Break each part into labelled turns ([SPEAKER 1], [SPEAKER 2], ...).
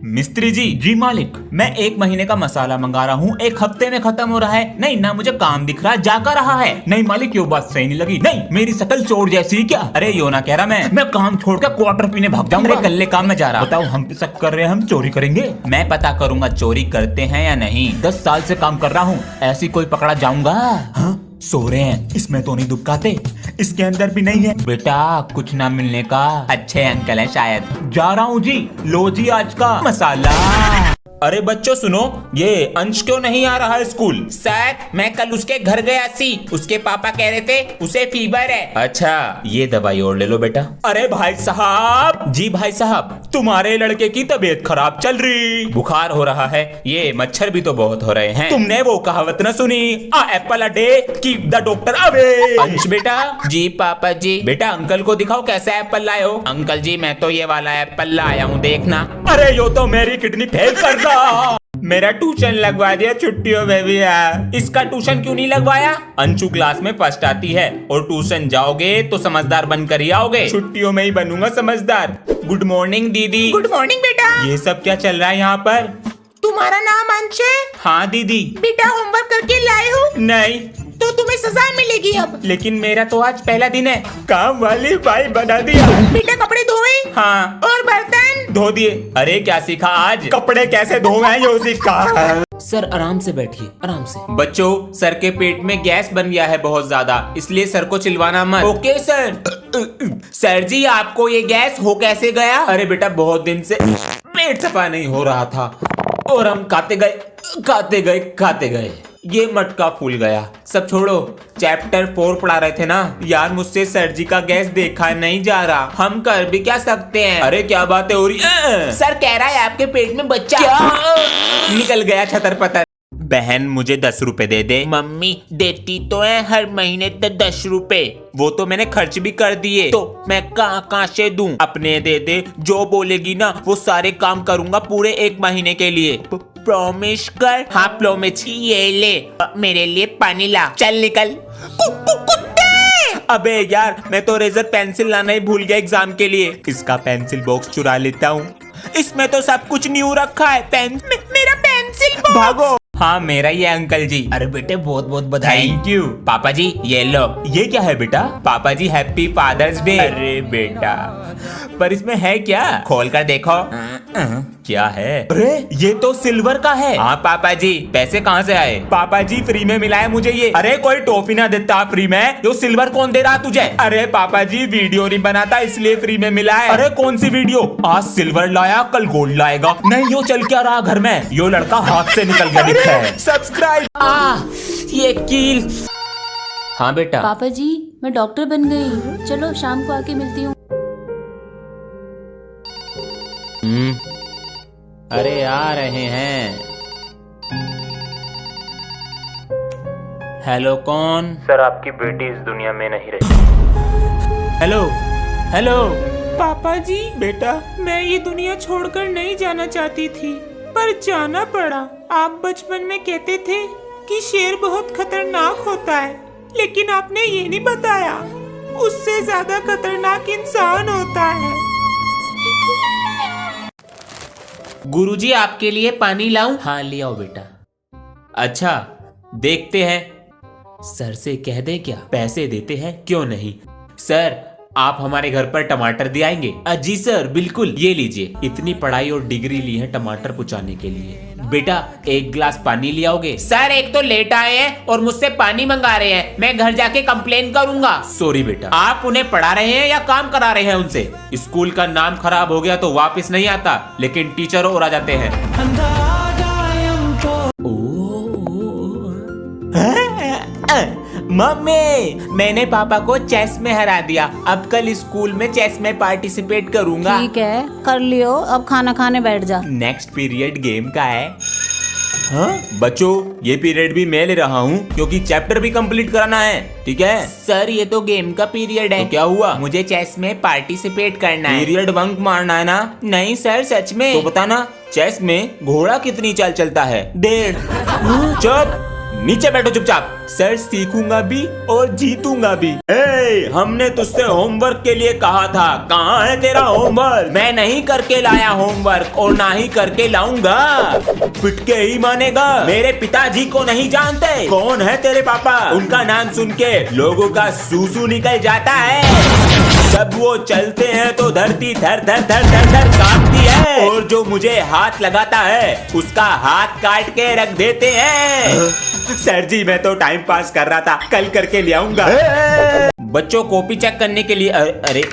[SPEAKER 1] मिस्त्री जी। जी मालिक। मैं 1 महीने का मसाला मंगा रहा हूँ, 1 हफ्ते में खत्म हो रहा है। नहीं ना मुझे काम दिख रहा, जाकर रहा है। नहीं मालिक, ये बात सही नहीं लगी। नहीं, मेरी शकल चोर जैसी क्या? अरे यो ना कह रहा मैं काम छोड़ कर क्वार्टर पीने भाग जाऊंगा। कल्ले काम में जा रहा। बताओ हम पे शक कर रहे हैं, हम चोरी करेंगे? मैं पता करूंगा चोरी करते हैं या नहीं। 10 साल से काम कर रहा हूँ, ऐसी कोई पकड़ा जाऊंगा? हाँ? सो रहे हैं, इसमें तो नहीं दुबकाते, इसके अंदर भी नहीं है। बेटा कुछ ना मिलने का, अच्छे अंकल हैं शायद। जा रहा हूँ जी, लो जी आज का मसाला। अरे बच्चों सुनो, ये अंश क्यों नहीं आ रहा है स्कूल?
[SPEAKER 2] सर मैं कल उसके घर गया सी, उसके पापा कह रहे थे उसे फीवर है।
[SPEAKER 1] अच्छा, ये दवाई और ले लो बेटा। अरे भाई साहब। जी भाई साहब, तुम्हारे लड़के की तबीयत खराब चल रही, बुखार हो रहा है, ये मच्छर भी तो बहुत हो रहे हैं। तुमने वो कहावत न सुनी, a apple a day keep the doctor away. Ansh बेटा।
[SPEAKER 2] जी पापा जी।
[SPEAKER 1] बेटा अंकल को दिखाओ कैसा एप्पल लाए हो।
[SPEAKER 2] अंकल जी मैं तो ये वाला एप्पल लाया हूँ, देखना।
[SPEAKER 1] अरे यो तो मेरी किडनी फेल कर रहा। मेरा ट्यूशन लगवा दिया छुट्टियों में भी है।
[SPEAKER 2] इसका ट्यूशन क्यों नहीं लगवाया?
[SPEAKER 1] अंशु क्लास में फर्स्ट आती है और ट्यूशन जाओगे तो समझदार बनकर ही आओगे। छुट्टियों में ही बनूंगा समझदार। गुड मॉर्निंग दीदी।
[SPEAKER 2] गुड मॉर्निंग बेटा।
[SPEAKER 1] ये सब क्या चल रहा है यहाँ पर?
[SPEAKER 2] तुम्हारा नाम अंश है?
[SPEAKER 1] हाँ दीदी।
[SPEAKER 2] बेटा होमवर्क करके लाए हो?
[SPEAKER 1] नहीं।
[SPEAKER 2] तो तुम्हें सजा मिलेगी अब।
[SPEAKER 1] लेकिन मेरा तो आज पहला दिन है। काम वाली बाई बना दिया।
[SPEAKER 2] बेटा कपड़े धोए?
[SPEAKER 1] हाँ।
[SPEAKER 2] और बर्तन?
[SPEAKER 1] धो दिए। अरे क्या सीखा आज? कपड़े कैसे धोए यो सीखा।
[SPEAKER 3] सर आराम से बैठिए, आराम से।
[SPEAKER 1] बच्चों सर के पेट में गैस बन गया है बहुत ज्यादा, इसलिए सर को चिल्वाना मत।
[SPEAKER 2] Okay sir. सर जी आपको ये गैस हो कैसे गया?
[SPEAKER 1] अरे बेटा बहुत दिन से पेट सफा नहीं हो रहा था और हम खाते गए ये मटका फूल गया। सब छोड़ो, चैप्टर 4 पढ़ा रहे थे ना यार, मुझसे सर जी का गैस देखा नहीं जा रहा।
[SPEAKER 2] हम कर भी क्या सकते हैं?
[SPEAKER 1] अरे क्या बातें हो रही है?
[SPEAKER 2] सर कह रहा है आपके पेट में बच्चा।
[SPEAKER 1] क्या? निकल गया छतर पतर। बहन मुझे 10 रुपए दे दे।
[SPEAKER 2] मम्मी देती तो है हर महीने 10 रुपए।
[SPEAKER 1] वो तो मैंने खर्च भी कर दिए।
[SPEAKER 2] तो मैं कहाँ से दूं?
[SPEAKER 1] अपने दे दे, जो बोलेगी ना वो सारे काम करूंगा पूरे 1 महीने के लिए।
[SPEAKER 2] प्रॉमिस कर।
[SPEAKER 1] हाँ प्रॉमिस।
[SPEAKER 2] ये ले मेरे लिए पानी ला। चल निकल। कुत्ते!
[SPEAKER 1] अबे यार मैं तो रेजर पेंसिल लाना ही भूल गया एग्जाम के लिए। इसका पेंसिल बॉक्स चुरा लेता हूँ, इसमें तो सब कुछ न्यू रखा है।
[SPEAKER 2] मेरा पेंसिल बॉक्स।
[SPEAKER 1] भागो। हाँ मेरा ही है अंकल जी।
[SPEAKER 3] अरे बेटे बहुत बहुत बधाई।
[SPEAKER 1] Thank you.
[SPEAKER 2] पापा जी ये लो।
[SPEAKER 1] ये क्या है बेटा? पापा जी हैप्पी फादर्स डे। अरे बेटा पर इसमें है क्या?
[SPEAKER 2] खोल कर देखो।
[SPEAKER 1] क्या है? अरे ये तो सिल्वर का है। हाँ पापा जी, पैसे कहाँ से आए? पापा जी फ्री में मिला है मुझे ये। अरे कोई टॉफी ना देता फ्री में, ये सिल्वर कौन दे रहा तुझे? अरे पापा जी वीडियो नहीं बनाता इसलिए फ्री में मिला है। अरे कौन सी वीडियो? आज सिल्वर लाया कल गोल्ड लाएगा। नहीं यो चल क्या रहा घर में? यो लड़का हाथ से निकल गया दिखता है। सब्सक्राइब।
[SPEAKER 2] ये कील।
[SPEAKER 1] हाँ बेटा।
[SPEAKER 4] पापा जी मैं डॉक्टर बन गई, चलो शाम को आके मिलती हूँ।
[SPEAKER 1] अरे आ रहे हैं। हेलो कौन?
[SPEAKER 5] सर आपकी बेटी इस दुनिया में नहीं रही।
[SPEAKER 1] Hello hello.
[SPEAKER 2] पापा जी
[SPEAKER 1] बेटा
[SPEAKER 2] मैं ये दुनिया छोड़कर नहीं जाना चाहती थी पर जाना पड़ा। आप बचपन में कहते थे कि शेर बहुत खतरनाक होता है, लेकिन आपने ये नहीं बताया उससे ज्यादा खतरनाक इंसान होता है। गुरुजी आपके लिए पानी लाऊं?
[SPEAKER 3] हाँ ले आओ बेटा।
[SPEAKER 1] अच्छा देखते हैं।
[SPEAKER 3] सर से कह दे क्या?
[SPEAKER 1] पैसे देते हैं क्यों नहीं। सर आप हमारे घर पर टमाटर दे आएंगे? जी सर बिल्कुल, ये लीजिए। इतनी पढ़ाई और डिग्री ली है टमाटर पुचाने के लिए। बेटा 1 गिलास पानी ले आओगे?
[SPEAKER 2] सर एक तो लेट आए हैं और मुझसे पानी मंगा रहे हैं, मैं घर जाके कंप्लेन करूंगा।
[SPEAKER 1] सॉरी बेटा। आप उन्हें पढ़ा रहे हैं या काम करा रहे हैं उनसे? स्कूल का नाम खराब हो गया तो वापस नहीं आता, लेकिन टीचर और आ जाते हैं। मम्मी मैंने पापा को चेस में हरा दिया, अब कल स्कूल में चेस में पार्टिसिपेट करूंगा।
[SPEAKER 6] ठीक है कर लियो, अब खाना खाने बैठ जा।
[SPEAKER 1] नेक्स्ट पीरियड गेम का है। हाँ? बच्चों ये पीरियड भी मैं ले रहा हूँ क्योंकि चैप्टर भी कंप्लीट कराना है, ठीक है?
[SPEAKER 2] सर ये तो गेम का पीरियड है।
[SPEAKER 1] तो क्या हुआ?
[SPEAKER 2] मुझे चेस में पार्टिसिपेट करना है।
[SPEAKER 1] पीरियड बंक मारना है ना?
[SPEAKER 2] नहीं सर सच में।
[SPEAKER 1] तो बताना चेस में घोड़ा कितनी चाल चलता है? 1.5। चुप, नीचे बैठो चुपचाप। सर सीखूंगा भी और जीतूंगा भी। हमने तुझसे होमवर्क के लिए कहा था, कहाँ है तेरा होमवर्क? मैं नहीं करके लाया होमवर्क और ना ही करके लाऊंगा। पिट के ही मानेगा। मेरे पिताजी को नहीं जानते? कौन है तेरे पापा? उनका नाम सुन के लोगों का सूसू निकल जाता है। जब वो चलते हैं तो धरती धर धर धर धर धर कांपती है और जो मुझे हाथ लगाता है उसका हाथ काट के रख देते हैं। सर जी मैं तो टाइम पास कर रहा था, कल करके ले आऊंगा। बच्चों कॉपी चेक करने के लिए अरे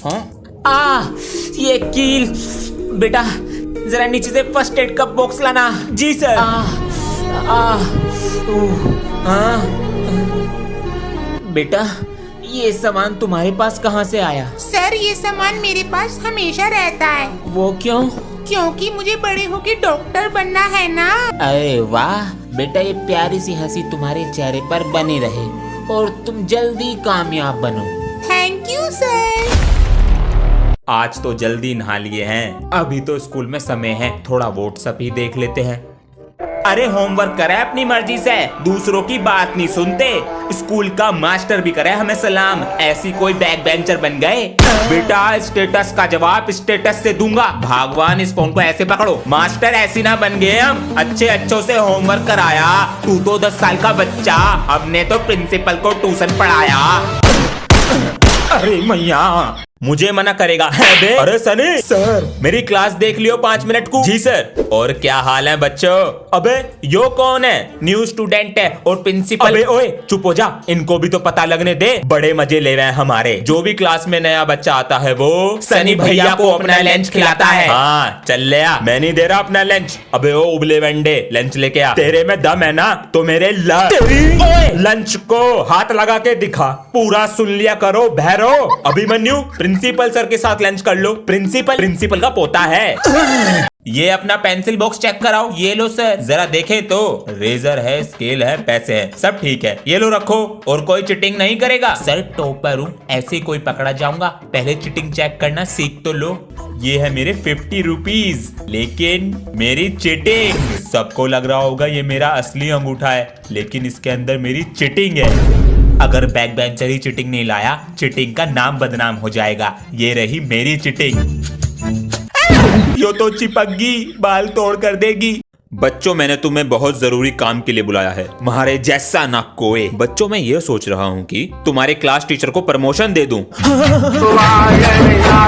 [SPEAKER 1] हाँ ये कील। बेटा जरा नीचे से फर्स्ट एड का बॉक्स लाना। जी सर। बेटा ये सामान तुम्हारे पास कहाँ से आया?
[SPEAKER 2] सर ये सामान मेरे पास हमेशा रहता है।
[SPEAKER 3] वो क्यों?
[SPEAKER 2] क्योंकि मुझे बड़े होके डॉक्टर बनना है ना।
[SPEAKER 3] अरे वाह बेटा, ये प्यारी सी हंसी तुम्हारे चेहरे पर बनी रहे और तुम जल्दी कामयाब बनो।
[SPEAKER 2] Thank you sir.
[SPEAKER 1] आज तो जल्दी नहा लिए हैं, अभी तो स्कूल में समय है, थोड़ा व्हाट्सएप ही देख लेते हैं। अरे होमवर्क करे अपनी मर्जी से, दूसरों की बात नहीं सुनते। स्कूल का मास्टर भी करे हमें सलाम, ऐसी कोई बैक बेंचर बन गए। बेटा स्टेटस का जवाब स्टेटस से दूंगा। भगवान इस फोन को ऐसे पकड़ो। मास्टर ऐसी ना बन गए हम, अच्छे अच्छों से होमवर्क कराया। तू तो 10 साल का बच्चा, हमने तो प्रिंसिपल को ट्यूशन पढ़ाया। अरे मैया मुझे मना करेगा। अरे सनी सर मेरी क्लास देख लियो 5 मिनट को। जी सर। और क्या हाल है बच्चों? अबे यो कौन है? न्यू स्टूडेंट है और प्रिंसिपल। अबे ओए चुप हो जा, इनको भी तो पता लगने दे। बड़े मजे ले रहे हैं हमारे। जो भी क्लास में नया बच्चा आता है वो सनी भैया को अपना लंच खिलाता है। हाँ चल ले आ, मैं नहीं दे रहा अपना लंच। अबे ओ उबले वंडे लंच लेके आ। तेरे में दम है ना तो मेरे लंच को हाथ लगा के दिखा। पूरा सुन लिया करो भैरो। अभिमन्यु प्रिंसिपल सर के साथ लंच कर लो। प्रिंसिपल का पोता है। ये अपना पेंसिल बॉक्स चेक कराओ। ये लो सर जरा देखे तो, रेजर है, स्केल है, पैसे है, सब ठीक है। ये लो रखो। और कोई चिटिंग नहीं करेगा? सर टॉपर हूँ, ऐसे कोई पकड़ा जाऊंगा? पहले चिटिंग चेक करना सीख तो लो। ये है मेरे 50 रुपीज, लेकिन मेरी चिटिंग। सबको लग रहा होगा ये मेरा असली अंगूठा है, लेकिन इसके अंदर मेरी चिटिंग है। अगर बैक बेंचर ही चिटिंग नहीं लाया, चिटिंग का नाम बदनाम हो जाएगा। ये रही मेरी चिटिंग। यो तो चिपक गई, बाल तोड़ कर देगी। बच्चों मैंने तुम्हें बहुत जरूरी काम के लिए बुलाया है, तुम्हारे जैसा ना कोई। बच्चों मैं ये सोच रहा हूँ कि तुम्हारे क्लास टीचर को प्रमोशन दे दूं।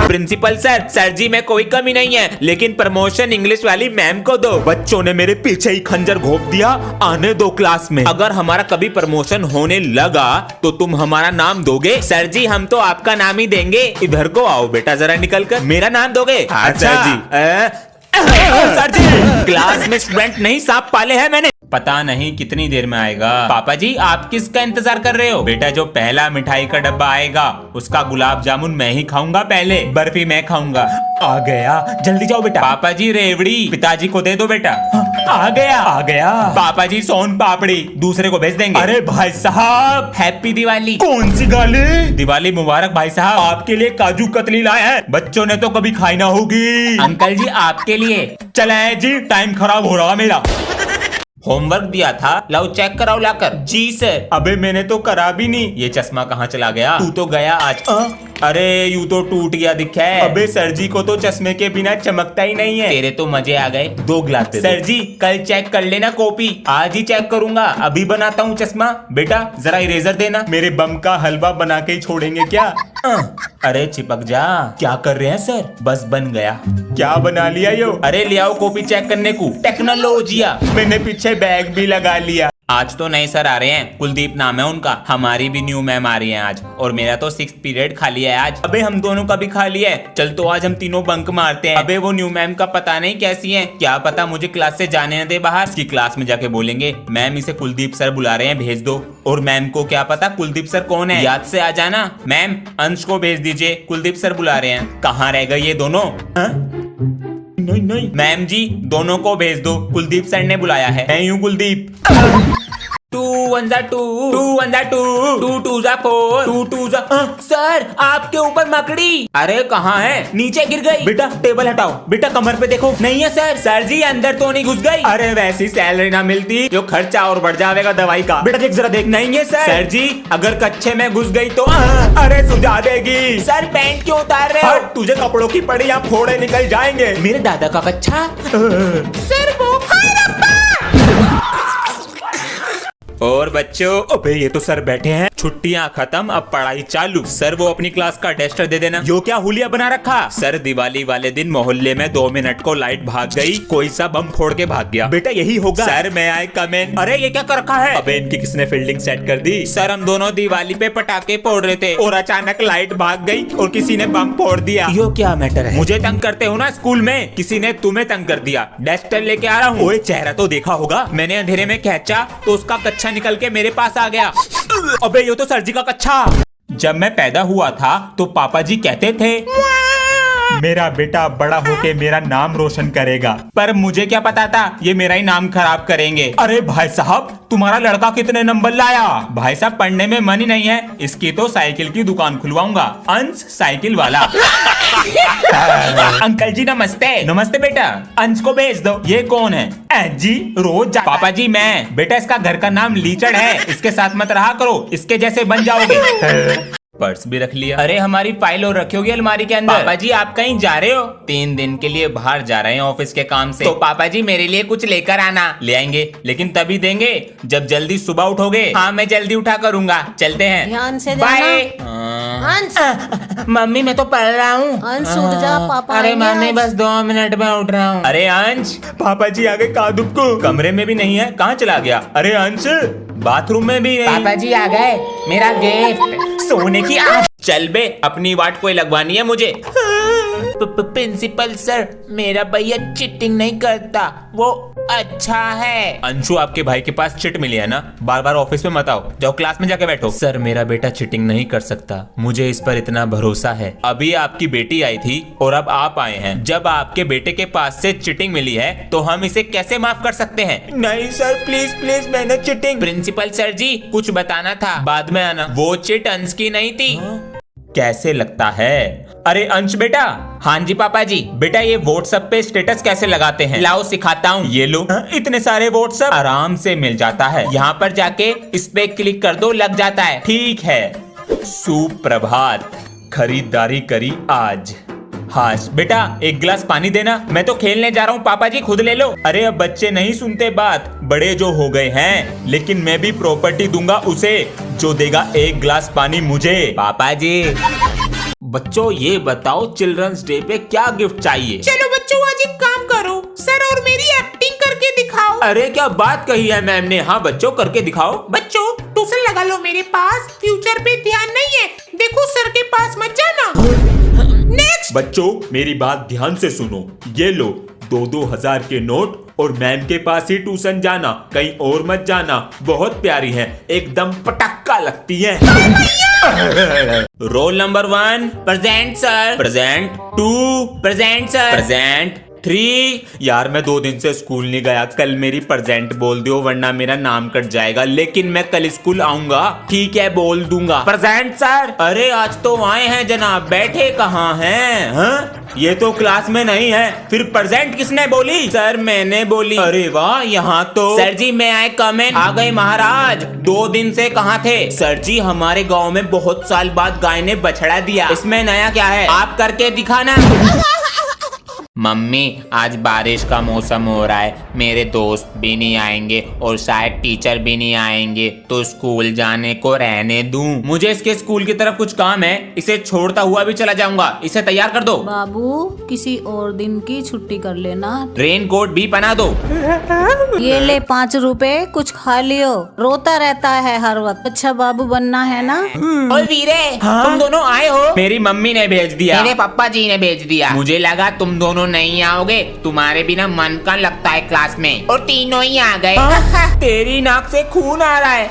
[SPEAKER 1] प्रिंसिपल सर जी में कोई कमी नहीं है, लेकिन प्रमोशन इंग्लिश वाली मैम को दो। बच्चों ने मेरे पीछे ही खंजर घोंप दिया। आने दो क्लास में। अगर हमारा कभी प्रमोशन होने लगा तो तुम हमारा नाम दोगे? सर जी हम तो आपका नाम ही देंगे। इधर को आओ बेटा जरा निकल कर। मेरा नाम दोगे? अच्छा जी। सर जी क्लास में स्टूडेंट नहीं सांप पाले हैं मैंने। पता नहीं कितनी देर में आएगा। पापा जी आप किसका इंतजार कर रहे हो? बेटा जो पहला मिठाई का डब्बा आएगा उसका गुलाब जामुन मैं ही खाऊंगा, पहले बर्फी मैं खाऊंगा। आ गया, जल्दी जाओ बेटा। पापा जी रेवड़ी पिताजी को दे दो बेटा। आ गया। पापा जी सोन पापड़ी दूसरे को भेज देंगे। अरे भाई साहब हैप्पी दिवाली। कौन सी गाली? दिवाली मुबारक भाई साहब। आपके लिए काजू कतली लाए हैं, बच्चों ने तो कभी खाई ना होगी। अंकल जी आपके लिए। चले जी टाइम खराब हो रहा मेरा। होमवर्क दिया था, लाओ चेक कराओ लाकर। जी सर। अबे मैंने तो करा भी नहीं। ये चश्मा कहाँ चला गया? तू तो गया आज। अरे यूं तो टूट गया दिखा है। अबे सर जी को तो चश्मे के बिना चमकता ही नहीं है। तेरे तो मजे आ गए। 2 गिलास दे दो। सर जी कल चेक कर लेना कॉपी, आज ही चेक करूंगा। अभी बनाता हूँ चश्मा। बेटा जरा इरेजर देना। मेरे बम का हलवा बना के ही छोड़ेंगे क्या? अरे चिपक जा। क्या कर रहे हैं सर? बस बन गया। क्या बना लिया यो? अरे ले आओ कॉपी चेक करने को। टेक्नोलॉजिया। मैंने पीछे बैग भी लगा लिया। आज तो नए सर आ रहे हैं, कुलदीप नाम है उनका। हमारी भी न्यू मैम आ रही है आज, और मेरा तो 6th पीरियड खाली है आज। अबे हम दोनों का भी खाली है। चल तो आज हम तीनों बंक मारते हैं। अबे वो न्यू मैम का पता नहीं कैसी है, क्या पता मुझे क्लास से जाने न दे बाहर। इसकी क्लास में जाके बोलेंगे मैम इसे कुलदीप सर बुला रहे हैं, भेज दो। और मैम को क्या पता कुलदीप सर कौन है, याद से आ जाना। मैम अंश को भेज दीजिए, कुलदीप सर बुला रहे हैं। कहाँ रह गए ये दोनों? नहीं मैम जी दोनों को भेज दो, कुलदीप सर ने बुलाया है। मैं हूँ कुलदीप। 2 1 जा 2, 2 1 जा 2, 2 2 जा 4, 2 2 जा सर आपके ऊपर मकड़ी। अरे कहाँ है? नीचे गिर गई। बेटा टेबल हटाओ। बेटा कमर पे देखो। नहीं है सर। सर जी अंदर तो नहीं घुस गई। अरे वैसी सैलरी ना मिलती जो खर्चा और बढ़ जाएगा दवाई का। बेटा देख जरा देख। नहीं है सर। सर जी अगर कच्चे में घुस गई तो अरे सुझा देगी। सर पैंट क्यों उतार रहे हो? तुझे कपड़ों की पड़ी या फोड़े निकल जाएंगे। मेरे दादा का कच्चा।
[SPEAKER 2] सर वो
[SPEAKER 1] और बच्चों अबे ये तो सर बैठे हैं। छुट्टियां खत्म अब पढ़ाई चालू। सर वो अपनी क्लास का टेस्टर दे देना। यो क्या हुलिया बना रखा? सर दिवाली वाले दिन मोहल्ले में 2 मिनट को लाइट भाग गई, कोई सा बम फोड़ के भाग गया। बेटा यही होगा। सर मैं आए कमेंट। अरे ये क्या कर रखा है? अबे इनकी किसने फील्डिंग सेट कर दी? सर हम दोनों दिवाली पे पटाखे फोड़ रहे थे और अचानक लाइट भाग गई और किसी ने बम फोड़ दिया। यो क्या मैटर है? मुझे तंग करते हो ना स्कूल में, किसी ने तुम्हें तंग कर दिया। डेस्टर लेके आ रहा हूँ। ओए चेहरा तो देखा होगा। मैंने अंधेरे में खींचा तो उसका कच्चा निकल के मेरे पास आ गया। अबे ये तो सर जी का कच्चा। जब मैं पैदा हुआ था तो पापा जी कहते थे मेरा बेटा बड़ा होके मेरा नाम रोशन करेगा, पर मुझे क्या पता था ये मेरा ही नाम खराब करेंगे। अरे भाई साहब तुम्हारा लड़का कितने नंबर लाया? भाई साहब पढ़ने में मन ही नहीं है, इसकी तो साइकिल की दुकान खुलवाऊंगा, अंश साइकिल वाला। अंकल जी नमस्ते। नमस्ते बेटा, अंश को भेज दो। ये कौन है? जी रोज पापा जी मैं। बेटा इसका घर का नाम लीचड़ है, इसके साथ मत रहा करो, इसके जैसे बन जाओगे। पर्स भी रख लिया। अरे हमारी फाइल और रखी होगी अलमारी के अंदर। पापा जी आप कहीं जा रहे हो? 3 दिन के लिए बाहर जा रहे हैं ऑफिस के काम से। तो पापा जी मेरे लिए कुछ लेकर आना। ले आएंगे, लेकिन तभी देंगे जब जल्दी सुबह उठोगे। हाँ मैं जल्दी उठा करूंगा। चलते हैं।
[SPEAKER 6] ध्यान से
[SPEAKER 1] बाय।
[SPEAKER 6] अंश
[SPEAKER 3] मम्मी मैं तो पढ़ रहा हूँ।
[SPEAKER 6] अंश उठ जा, पापा
[SPEAKER 3] अरे
[SPEAKER 6] आएंगे
[SPEAKER 3] मम्मी
[SPEAKER 6] आज।
[SPEAKER 3] बस 2 मिनट में उठ रहा हूँ।
[SPEAKER 1] अरे अंश पापा जी आ गए। कहाँ दुबको? कमरे में भी नहीं है, कहाँ चला गया? अरे अंश बाथरूम में भी नहीं।
[SPEAKER 3] पापा जी आ गए, मेरा गिफ्ट।
[SPEAKER 1] सोने की चल बे, अपनी वाट कोई लगवानी है मुझे।
[SPEAKER 3] प्रिंसिपल सर मेरा भैया चीटिंग नहीं करता, वो अच्छा है।
[SPEAKER 1] अंशु आपके भाई के पास चिट मिली है ना, बार बार ऑफिस में मत आओ, जाओ क्लास में जाके बैठो। सर मेरा बेटा चीटिंग नहीं कर सकता, मुझे इस पर इतना भरोसा है। अभी आपकी बेटी आई थी और अब आप आए हैं। जब आपके बेटे के पास से चीटिंग मिली है तो हम इसे कैसे माफ कर सकते हैं? नहीं सर प्लीज प्लीज, मैंने चीटिंग।
[SPEAKER 3] प्रिंसिपल सर जी कुछ बताना था।
[SPEAKER 1] बाद में आना। वो चिट अंश की नहीं थी। कैसे लगता है? अरे अंश बेटा। हाँ जी पापा जी। बेटा ये व्हाट्सएप पे स्टेटस कैसे लगाते हैं? लाओ सिखाता हूँ। ये लो। इतने सारे व्हाट्सएप आराम से मिल जाता है। यहाँ पर जाके इस पे क्लिक कर दो, लग जाता है। ठीक है। सुप्रभात, खरीदारी करी आज। हाँ बेटा एक गिलास पानी देना, मैं तो खेलने जा रहा हूँ। पापा जी खुद ले लो। अरे अब बच्चे नहीं सुनते बात, बड़े जो हो गए हैं। लेकिन मैं भी प्रॉपर्टी दूंगा उसे जो देगा 1 गिलास पानी मुझे। पापा जी। बच्चों ये बताओ चिल्ड्रंस डे पे क्या गिफ्ट चाहिए?
[SPEAKER 2] चलो बच्चों आज एक काम करो, सर और मेरी एक्टिंग करके दिखाओ।
[SPEAKER 1] अरे क्या बात कही है मैम ने। हाँ बच्चों करके दिखाओ।
[SPEAKER 2] बच्चों ट्यूशन लगा लो मेरे पास, फ्यूचर पे ध्यान नहीं है। देखो सर के पास मत जाना। नेक्स्ट।
[SPEAKER 1] बच्चों मेरी बात ध्यान से सुनो, ये लो 2-2 हजार के नोट और मैम के पास ही ट्यूशन जाना, कहीं और मत जाना। बहुत प्यारी है, एकदम पटाखा लगती है। Roll number 1 present sir. Present 2 present sir. Present 3। यार मैं 2 दिन से स्कूल नहीं गया, कल मेरी प्रेजेंट बोल दो वरना मेरा नाम कट जाएगा। लेकिन मैं कल स्कूल आऊंगा। ठीक है बोल दूंगा। Present sir. अरे आज तो आए हैं जनाब, बैठे कहाँ हैं? हाँ? ये तो क्लास में नहीं है, फिर प्रेजेंट किसने बोली? सर मैंने बोली। अरे वाह, यहाँ तो
[SPEAKER 3] सर जी मैं आए कमेंट।
[SPEAKER 1] आ गए महाराज। 2 दिन से कहाँ थे? सर जी हमारे गांव में बहुत साल बाद गाय ने बछड़ा दिया, इसमें नया क्या है? आप करके दिखाना।
[SPEAKER 3] मम्मी आज बारिश का मौसम हो रहा है, मेरे दोस्त भी नहीं आएंगे और शायद टीचर भी नहीं आएंगे, तो स्कूल जाने को रहने दूं? मुझे इसके स्कूल की तरफ कुछ काम है, इसे छोड़ता हुआ भी चला जाऊंगा। इसे तैयार कर दो।
[SPEAKER 6] बाबू किसी और दिन की छुट्टी कर लेना।
[SPEAKER 1] रेन कोट भी पहना दो।
[SPEAKER 6] ये ले 5 रुपए, कुछ खा लियो। रोता रहता है हर वक्त। अच्छा बाबू बनना है ना?
[SPEAKER 3] ओए वीरे तुम दोनों आए हो?
[SPEAKER 1] मेरी मम्मी ने भेज दिया।
[SPEAKER 3] मेरे पापा जी ने भेज दिया।
[SPEAKER 1] मुझे लगा तुम दोनों
[SPEAKER 3] नहीं आओगे, तुम्हारे बिना मन का लगता है क्लास में, और तीनों ही आ गए।
[SPEAKER 1] तेरी नाक से खून आ रहा है।